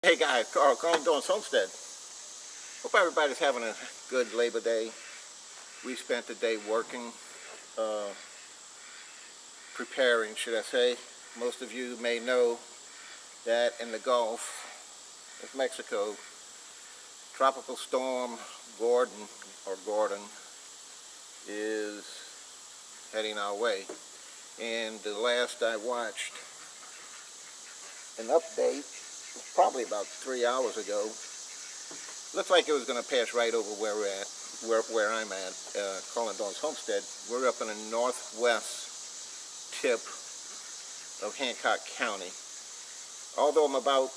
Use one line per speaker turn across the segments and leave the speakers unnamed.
Hey guys, Carl doing Homestead. Hope everybody's having a good Labor Day. We spent the day working, preparing, should I say. Most of you may know that in the Gulf of Mexico, Tropical Storm Gordon is heading our way. And the last I watched an update, probably about 3 hours ago, looks like it was going to pass right over where we're at, where I'm at, Carl Homestead. We're up in the northwest tip of Hancock County. Although I'm about,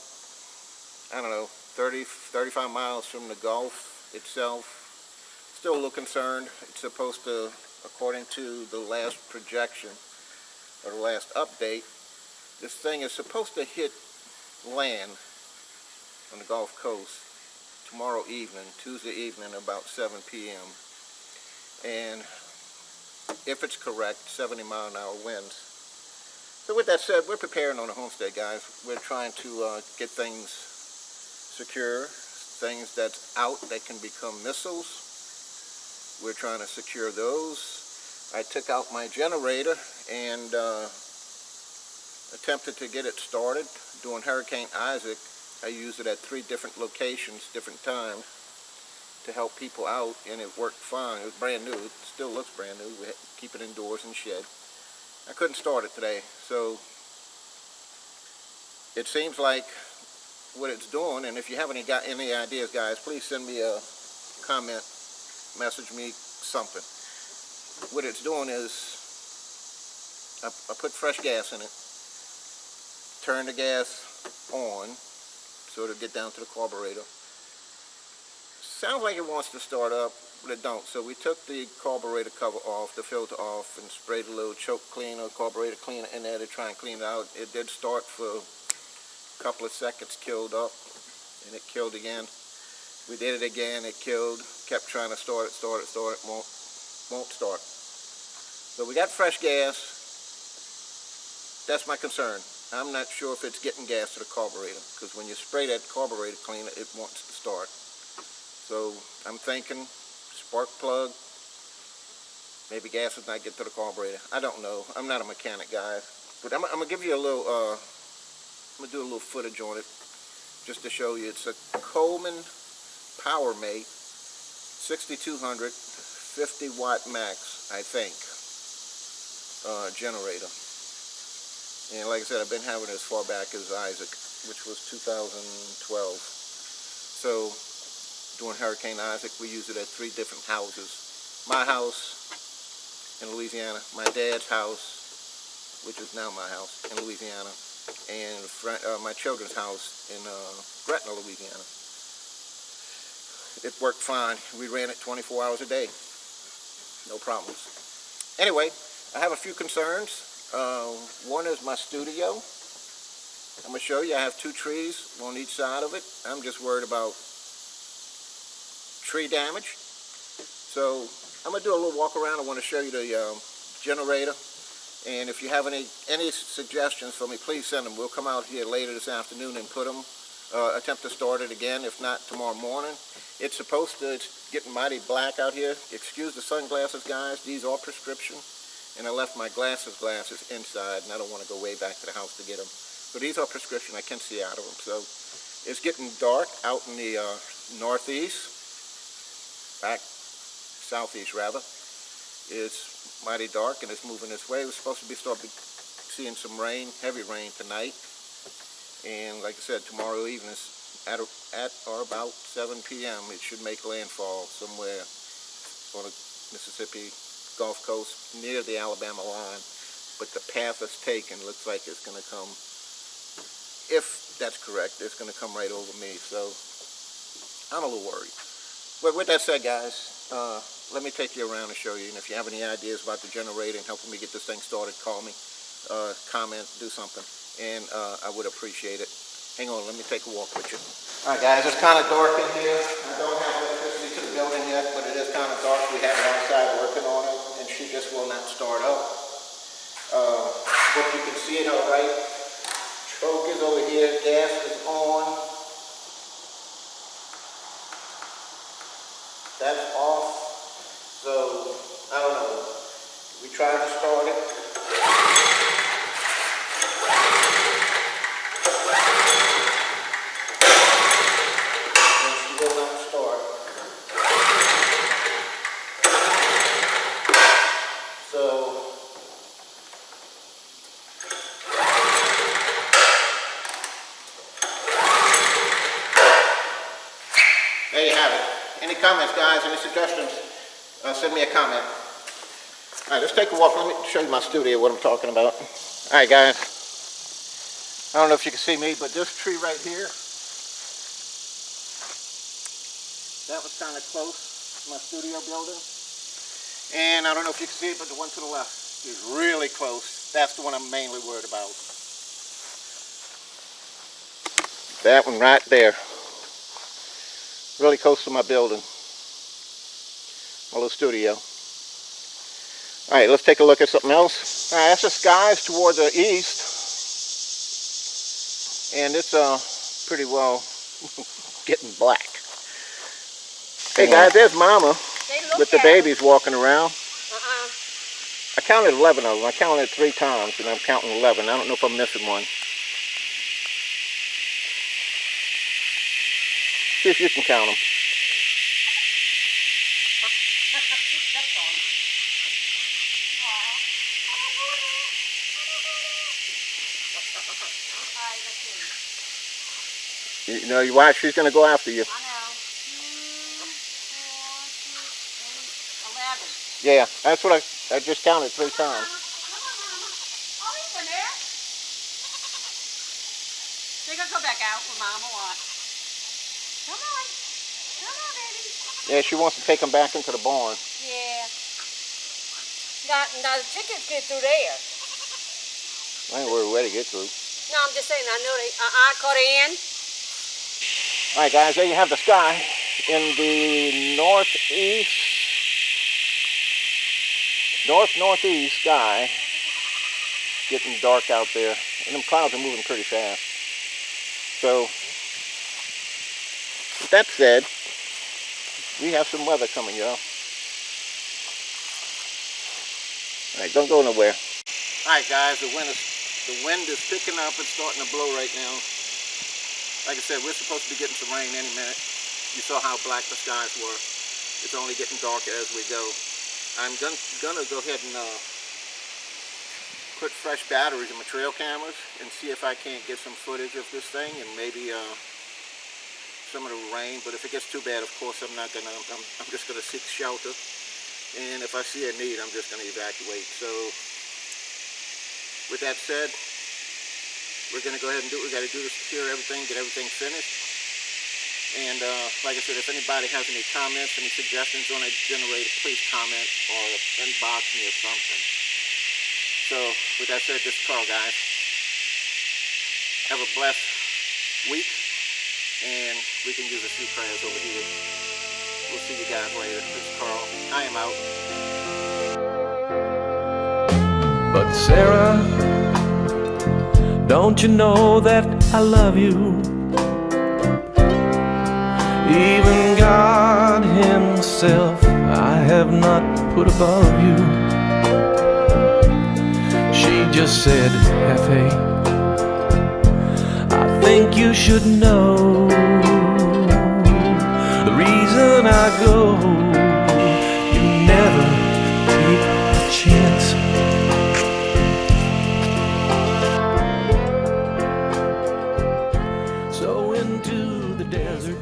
I don't know, 35 miles from the Gulf itself, still a little concerned. It's supposed to, according to the last projection, or the last update, this thing is supposed to hit land on the Gulf Coast tomorrow evening, Tuesday evening, about 7 p.m. And if it's correct, 70-mile-an-hour winds. So with that said, we're preparing on the homestead, guys. We're trying to get things secure, things that's out that can become missiles. We're trying to secure those. I took out my generator and attempted to get it started. During Hurricane Isaac, I used it at 3 different locations, different times, to help people out, and it worked fine. It was brand new. It still looks brand new. We keep it indoors in shed. I couldn't start it today, so it seems like what it's doing, and if you have any ideas, guys, please send me a comment, message me, something. What it's doing is, I put fresh gas in it, turn the gas on, so it'll get down to the carburetor. Sounds like it wants to start up, but it don't. So we took the carburetor cover off, the filter off, and sprayed a little choke cleaner, carburetor cleaner in there to try and clean it out. It did start for a couple of seconds, killed up, and it killed again. We did it again, it killed, kept trying to start it, won't start. So we got fresh gas. That's my concern. I'm not sure if it's getting gas to the carburetor, because when you spray that carburetor cleaner, it wants to start. So I'm thinking spark plug, maybe gas does not get to the carburetor. I don't know. I'm not a mechanic, guys. But I'm going to give you a little, I'm going to do a little footage on it just to show you. It's a Coleman PowerMate 6200 50 watt max, I think, generator. And like I said, I've been having it as far back as Isaac, which was 2012. So during Hurricane Isaac, we used it at 3 different houses. My house in Louisiana, my dad's house, which is now my house in Louisiana, and my children's house in Gretna, Louisiana. It worked fine. We ran it 24 hours a day. No problems. Anyway, I have a few concerns. One is my studio. I'm going to show you. I have 2 trees on each side of it. I'm just worried about tree damage. So I'm going to do a little walk around. I want to show you the generator. And if you have any suggestions for me, please send them. We'll come out here later this afternoon and put them, attempt to start it again, if not tomorrow morning. It's getting mighty black out here. Excuse the sunglasses, guys. These are prescription. And I left my glasses inside, and I don't want to go way back to the house to get them. So these are prescription. I can see out of them. So it's getting dark out in the northeast, southeast rather. It's mighty dark, and it's moving this way. We're supposed to start seeing some rain, heavy rain tonight. And like I said, tomorrow evening, at or about 7 p.m., it should make landfall somewhere on the Mississippi Gulf Coast near the Alabama line, but the path it's taken looks like it's going to come, if that's correct, it's going to come right over me, so I'm a little worried. But with that said, guys, let me take you around and show you, and if you have any ideas about the generator and helping me get this thing started, call me, comment, do something, and I would appreciate it. Hang on, let me take a walk with you. Alright guys, it's kind of dark in here. I don't have electricity to the building yet, but it is kind of dark. We have it outside working on it, and she just will not start up. Hope you can see it all right. Choke is over here, gas is on. That's off. So, I don't know. We tried to start it. And she will not start. So, there you have it. Any comments, guys? Any suggestions? Send me a comment. All right, let's take a walk. Let me show you my studio, what I'm talking about. All right, guys. I don't know if you can see me, but this tree right here, that was kind of close to my studio building. And I don't know if you can see it, but the one to the left is really close. That's the one I'm mainly worried about. That one right there. Really close to my building. My little studio. Alright, let's take a look at something else. Alright, that's the skies toward the east. And it's pretty well getting black. Hey guys, there's Mama with the babies walking around. I counted 11 of them. I counted 3 times and I'm counting 11. I don't know if I'm missing one. See if you can count them. You know, you watch, she's going to go after you.
I know. 2, 4, 6, 8, 11.
Yeah, that's what I just counted 3 times.
Oh, he's in there. They're going to go back out with Mama. Watch. Come on. Come on, baby.
Yeah, she wants to take them back into the barn.
Yeah. Now the chickens get through there.
I ain't worried where to get through.
No, I'm just saying, I know they, caught in.
Alright guys, there you have the sky in the northeast, northeast sky. Getting dark out there, and them clouds are moving pretty fast. So, with that said, we have some weather coming, y'all. Alright, don't go nowhere. Alright guys, the wind is picking up. It's starting to blow right now. Like I said, we're supposed to be getting some rain any minute. You saw how black the skies were. It's only getting darker as we go. I'm gonna go ahead and put fresh batteries in my trail cameras and see if I can't get some footage of this thing and maybe some of the rain. But if it gets too bad, of course, I'm just gonna seek shelter. And if I see a need, I'm just gonna evacuate. So with that said, we're going to go ahead and do what we got to do to secure everything, get everything finished. And like I said, if anybody has any comments, any suggestions on a generator, please comment or inbox me or something. So with that said, this is Carl, guys. Have a blessed week, and we can use a few prayers over here. We'll see you guys later. This is Carl. I am out.
But Sarah, don't you know that I love you? Even God himself I have not put above you. She just said, Hefe, I think you should know the reason I go. You never take a chance. So into the desert